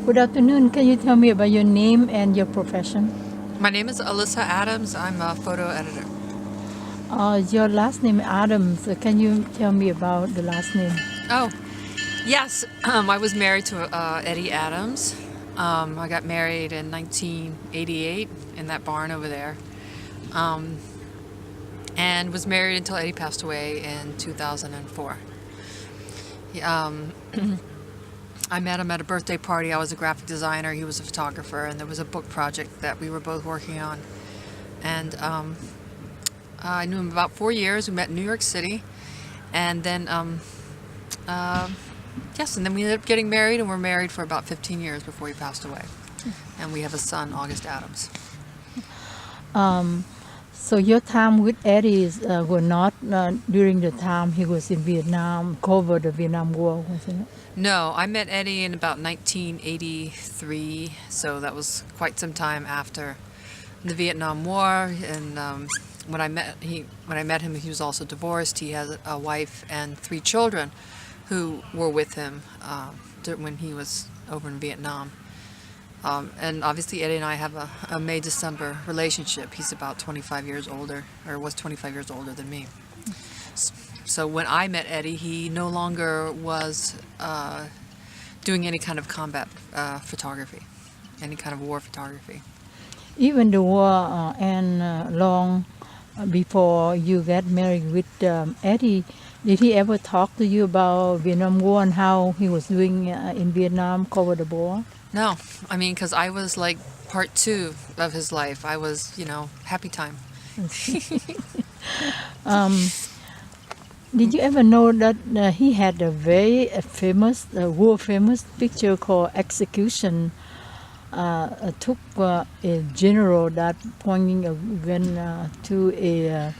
Good afternoon. Can you tell me about your name and your profession? My name is Alyssa Adams. I'm a photo editor. Your last name Adams. Can you tell me about the last name? Oh, yes. I was married to Eddie Adams. I got married in 1988 in that barn over there. And was married until Eddie passed away in 2004. I met him at a birthday party. I was a graphic designer. He was a photographer, and there was a book project that we were both working on. And I knew him about 4 years. We met in New York City, and then yes, and then we ended up getting married, and we're married for about 15 years before he passed away. And we have a son, August Adams. So your time with Eddie were not during the time he was in Vietnam, covered the Vietnam War, wasn't it? No, I met Eddie in about 1983, so that was quite some time after the Vietnam War. And when I met him, he was also divorced. He has a wife and 3 children who were with him when he was over in Vietnam. And obviously Eddie and I have a May-December relationship. He's about 25 years older, or was 25 years older than me. So when I met Eddie, he no longer was doing any kind of combat photography, any kind of war photography. Even the war and long before you got married with Eddie, did he ever talk to you about Vietnam War and how he was doing in Vietnam, cover the war? No, I mean, because I was like part 2 of his life. I was, happy time. Did you ever know that he had a very famous, war-famous picture called Execution? Took a general that pointing a gun to a,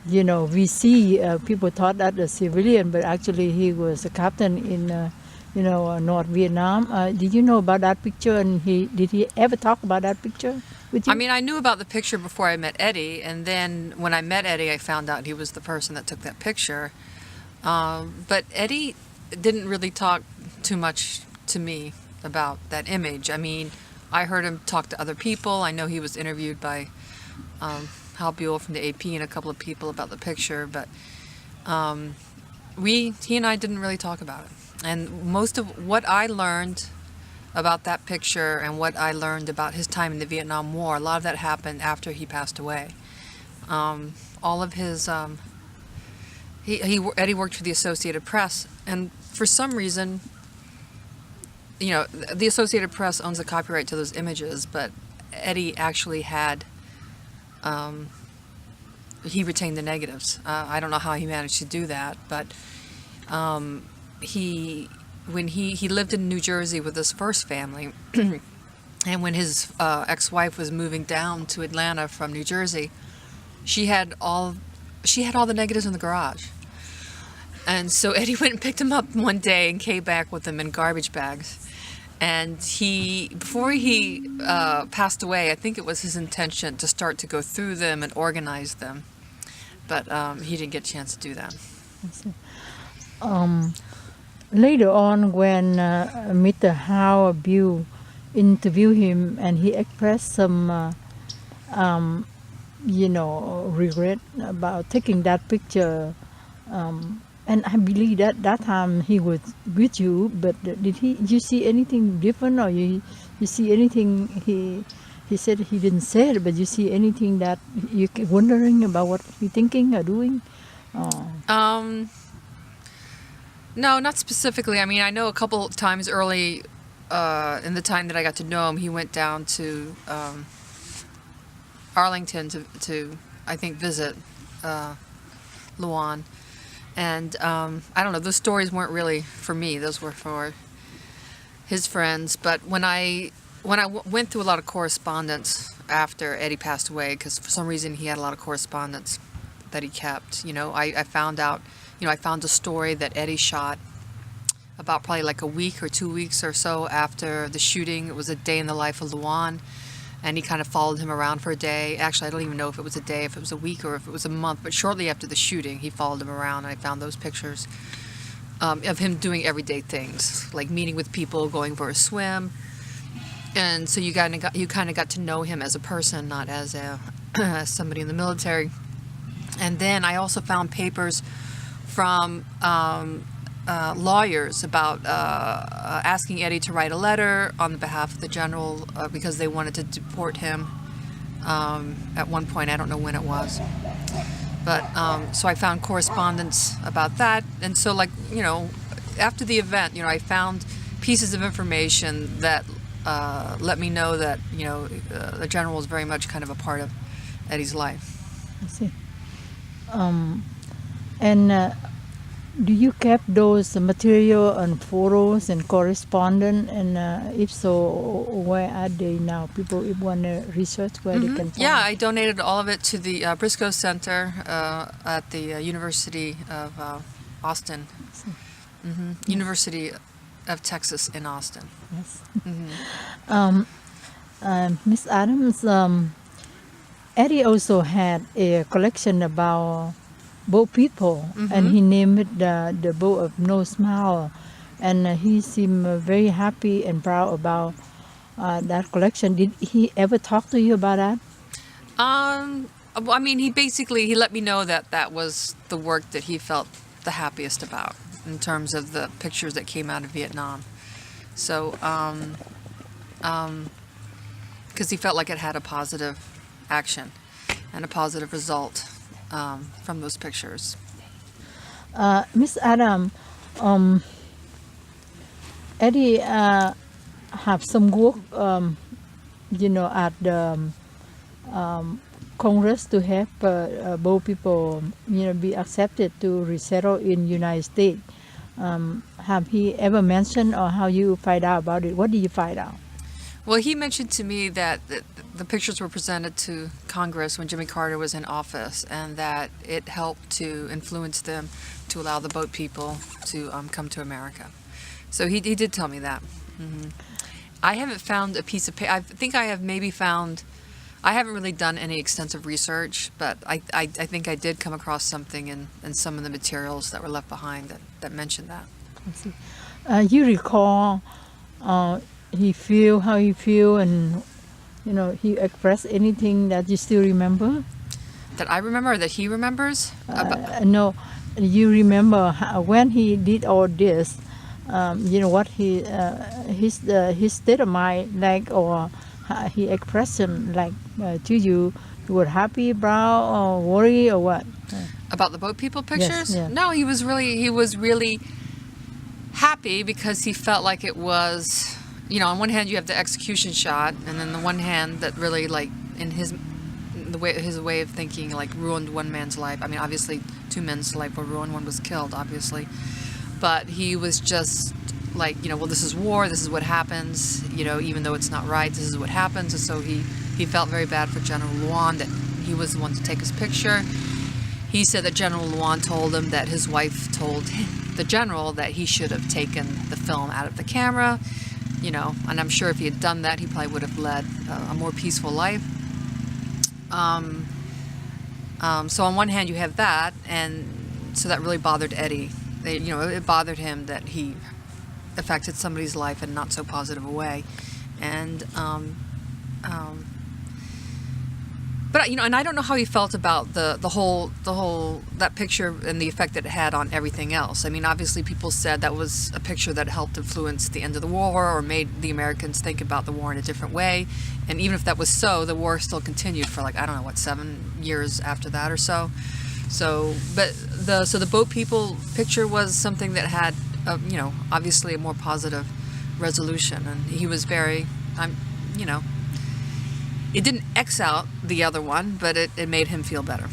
VC. People thought that a civilian, but actually he was a captain in, North Vietnam. Did you know about that picture? And did he ever talk about that picture with you? I mean, I knew about the picture before I met Eddie, and then when I met Eddie, I found out he was the person that took that picture. But Eddie didn't really talk too much to me about that image. I mean, I heard him talk to other people. I know he was interviewed by Hal Buell from the AP and a couple of people about the picture, but he and I didn't really talk about it. And most of what I learned about that picture and what I learned about his time in the Vietnam War, a lot of that happened after he passed away. All of his, Eddie worked for the Associated Press, and for some reason, the Associated Press owns the copyright to those images, but Eddie actually had, he retained the negatives. I don't know how he managed to do that, but when he lived in New Jersey with his first family, and when his ex-wife was moving down to Atlanta from New Jersey, she had all the negatives in the garage. And so Eddie went and picked them up one day and came back with them in garbage bags. And before he passed away, I think it was his intention to start to go through them and organize them, but he didn't get a chance to do that. Later on, when Mr. Hal Buell interviewed him, and he expressed some, regret about taking that picture, and I believe that time he was with you. But did you see anything different, or you see anything he said he didn't say it, but you see anything that you're wondering about what he's thinking or doing? No, not specifically. I mean, I know a couple of times early in the time that I got to know him, he went down to Arlington to I think, visit Luan. And I don't know, those stories weren't really for me. Those were for his friends. But when I went through a lot of correspondence after Eddie passed away, because for some reason he had a lot of correspondence that he kept, I found out, I found a story that Eddie shot about probably like a week or 2 weeks or so after the shooting. It was a day in the life of Luan, and he kind of followed him around for a day. Actually, I don't even know if it was a day, if it was a week, or if it was a month, but shortly after the shooting, he followed him around, and I found those pictures of him doing everyday things, like meeting with people, going for a swim, and so you kind of got to know him as a person, not as a somebody in the military. And then I also found papers from lawyers about asking Eddie to write a letter on the behalf of the general because they wanted to deport him at one point. I don't know when it was. But so I found correspondence about that. And so, like, you know, after the event, you know, I found pieces of information that let me know that, you know, the general was very much kind of a part of Eddie's life. I see. And do you keep those material and photos and correspondence? And if so, where are they now? People, if want to research, where they can find? Yeah, I donated all of it to the Briscoe Center at the University of Austin. University of Texas in Austin. Yes. Miss Adams, Eddie also had a collection about boat people, and he named it the Boat of No Smile, and he seemed very happy and proud about that collection. Did he ever talk to you about that? Well, I mean, he let me know that that was the work that he felt the happiest about in terms of the pictures that came out of Vietnam. So, because he felt like it had a positive action and a positive result from those pictures. Miss Adam, Eddie have some work, you know, at the Congress to help both people, you know, be accepted to resettle in United States. Have he ever mentioned, or how you find out about it? What did you find out? Well, he mentioned to me that the pictures were presented to Congress when Jimmy Carter was in office, and that it helped to influence them to allow the boat people to come to America. So he did tell me that. I haven't found a piece of paper. I think I have maybe found. I haven't really done any extensive research, but I think I did come across something in some of the materials that were left behind that mentioned that. I see. You recall how he feel, and you know, he expressed anything that you still remember? That I remember, or that he remembers? No, you remember when he did all this. You know what his state of mind like, or he expressed him like to you. You were happy, proud, or worried, or what? About the boat people pictures? Yes, yeah. No, he was really happy because he felt like it was, you know, on one hand you have the execution shot, and then the one hand that really, like, in his way of thinking, like, ruined one man's life. I mean, obviously 2 men's life were ruined, one was killed, obviously, but he was just like, you know, well, this is war, this is what happens, you know, even though it's not right, this is what happens. And so he felt very bad for General Nguyen, that he was the one to take his picture. He said that General Nguyen told him that his wife told the general that he should have taken the film out of the camera, you know, and I'm sure if he had done that, he probably would have led a more peaceful life. So on one hand you have that, and so that really bothered Eddie. You know, it bothered him that he affected somebody's life in not so positive a way, and but, you know, and I don't know how he felt about the whole that picture and the effect that it had on everything else. I mean, obviously people said that was a picture that helped influence the end of the war, or made the Americans think about the war in a different way. And even if that was so, the war still continued for, like, I don't know, what, 7 years after that or so. So, but the boat people picture was something that had, you know, obviously a more positive resolution, and he was very, you know, it didn't X out the other one, but it made him feel better.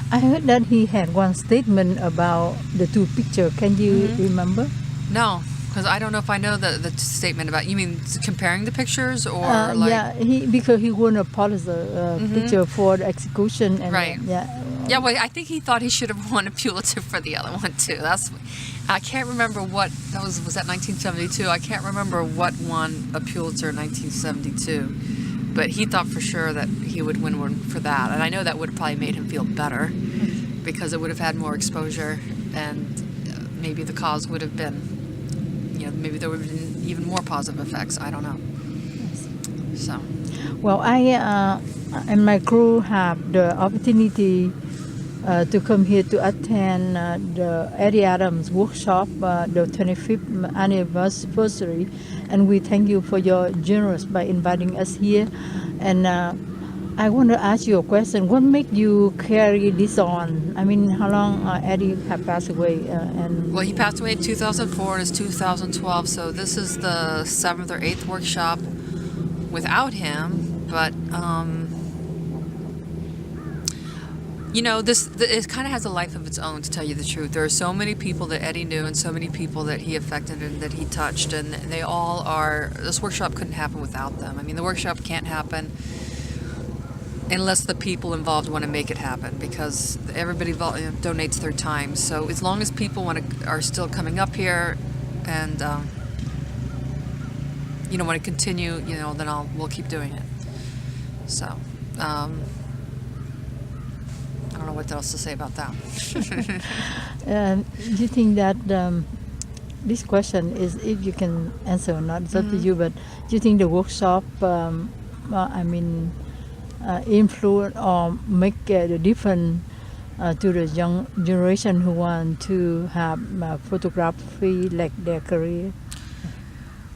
I heard that he had one statement about the 2 pictures. Can you remember? No, because I don't know if I know the statement about. You mean comparing the pictures, or like? Yeah, because he won a Pulitzer picture for the execution, and Right. Yeah, Well, I think he thought he should have won a Pulitzer for the other one too. I can't remember what that was. Was that 1972? I can't remember what won a Pulitzer in 1972. But he thought for sure that he would win one for that. And I know that would have probably made him feel better, because it would have had more exposure, and maybe the cause would have been, you know, maybe there would have been even more positive effects. I don't know. So, Well, I and my crew have the opportunity to come here to attend the Eddie Adams workshop, the 25th anniversary, and we thank you for your generous by inviting us here. And I want to ask you a question. What made you carry this on? I mean, how long Eddie had passed away? well, he passed away in 2004 and it's 2012, so this is the 7th or 8th workshop without him. But, you know, it kind of has a life of its own, to tell you the truth. There are so many people that Eddie knew and so many people that he affected and that he touched, and they all are, this workshop couldn't happen without them. I mean, the workshop can't happen unless the people involved want to make it happen, because everybody donates their time. So as long as people are still coming up here and want to continue, then we'll keep doing it. So I don't know what else to say about that. Do you think that this question is, if you can answer or not, it's up to you, but do you think the workshop influence or make the difference to the young generation who want to have photography like their career?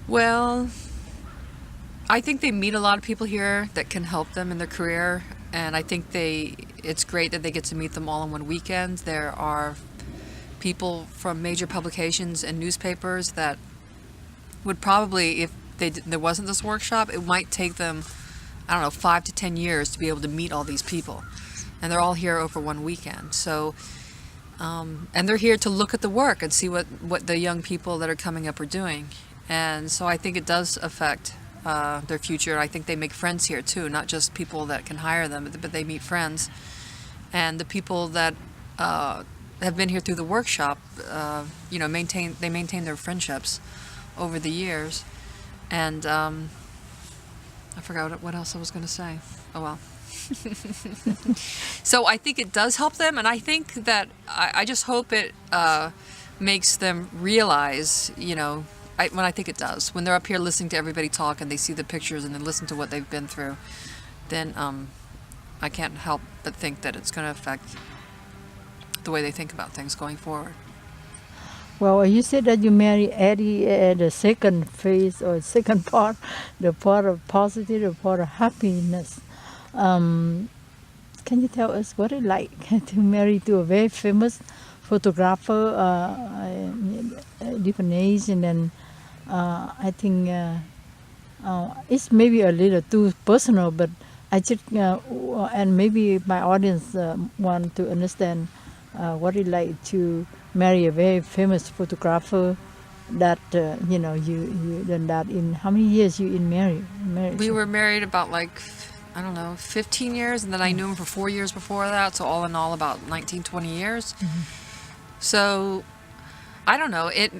Well, I think they meet a lot of people here that can help them in their career, and I think it's great that they get to meet them all in one weekend. There are people from major publications and newspapers that would probably, if there wasn't this workshop, it might take them, 5 to 10 years to be able to meet all these people. And they're all here over one weekend. So, and they're here to look at the work and see what the young people that are coming up are doing. And so I think it does affect their future. I think they make friends here too, not just people that can hire them, but they meet friends. And the people that have been here through the workshop, maintain their friendships over the years. And I forgot what else I was going to say. Oh well. So I think it does help them, and I think that I just hope it makes them realize, when I think it does, when they're up here listening to everybody talk and they see the pictures and they listen to what they've been through, then I can't help but think that it's going to affect the way they think about things going forward. Well, you said that you married Eddie at the second phase or second part, the part of positive, the part of happiness. Can you tell us what it's like to marry to a very famous photographer, different age, and then I think it's maybe a little too personal, but I just and maybe my audience want to understand what it's like to marry a very famous photographer that you done that in how many years you in marriage? We were married about 15 years, and then I knew him for 4 years before that, so all in all about 19, 20 years. Mm-hmm. So I don't know, it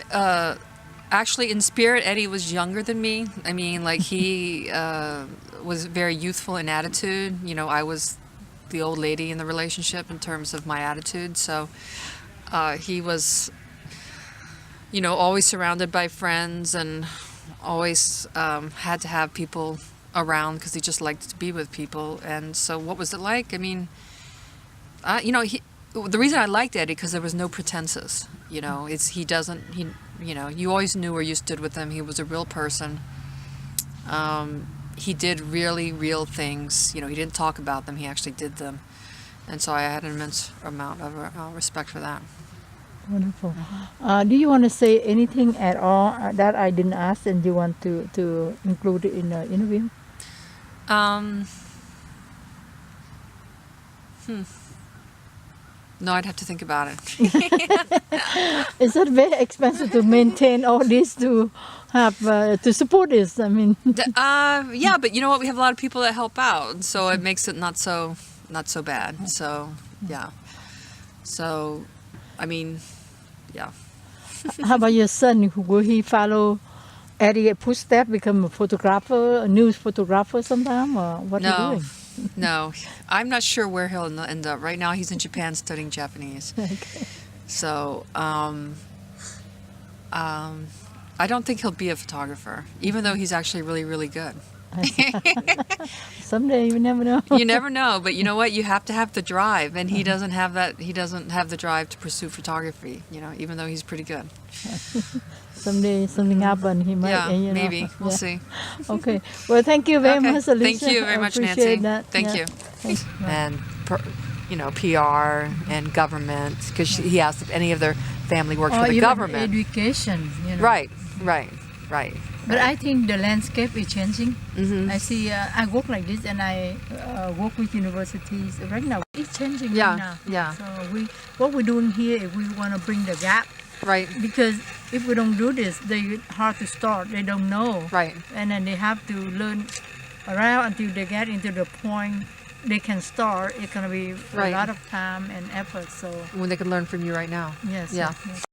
actually in spirit Eddie was younger than me. I mean, he was very youthful in attitude. I was the old lady in the relationship in terms of my attitude, so he was, always surrounded by friends and always had to have people around because he just liked to be with people. And so what was it like? I mean, the reason I liked Eddie, because there was no pretenses. You always knew where you stood with him. He was a real person. He did really real things. He didn't talk about them. He actually did them. And so I had an immense amount of respect for that. Wonderful. Do you want to say anything at all that I didn't ask and you want to include in the interview? No, I'd have to think about it. Is it very expensive to maintain all this to have to support this? I mean, yeah, but you know what? We have a lot of people that help out, so it makes it not so bad. So yeah. So, I mean, yeah. How about your son? Will he follow Eddie footsteps, become a photographer, a news photographer sometime, or what are you doing? No, I'm not sure where he'll end up. Right now, he's in Japan studying Japanese. Okay. So, I don't think he'll be a photographer, even though he's actually really, really good. Someday you never know. You never know, but you know what? You have to have the drive, and he doesn't have that. He doesn't have the drive to pursue photography. You know, even though he's pretty good. Someday something happen, he might. Yeah, you know. maybe we'll Yeah. see. Okay. Well, thank you very Okay. much, Alyssa. Thank you very I much, appreciate Nancy. that. Thank Yeah. you. Thanks. And PR and government, because he asked if any of their family worked for the even government. education. Right. But I think the landscape is changing. Mm-hmm. I see. I work like this, and I work with universities. Right now, it's changing. Right now. Yeah. So what we're doing here, if we want to bring the gap, Right. because if we don't do this, they hard to start. They don't know. Right. And then they have to learn around until they get into the point they can start. It's gonna be Right. a lot of time and effort. So When they can learn from you right now. yes. Yeah. Yes.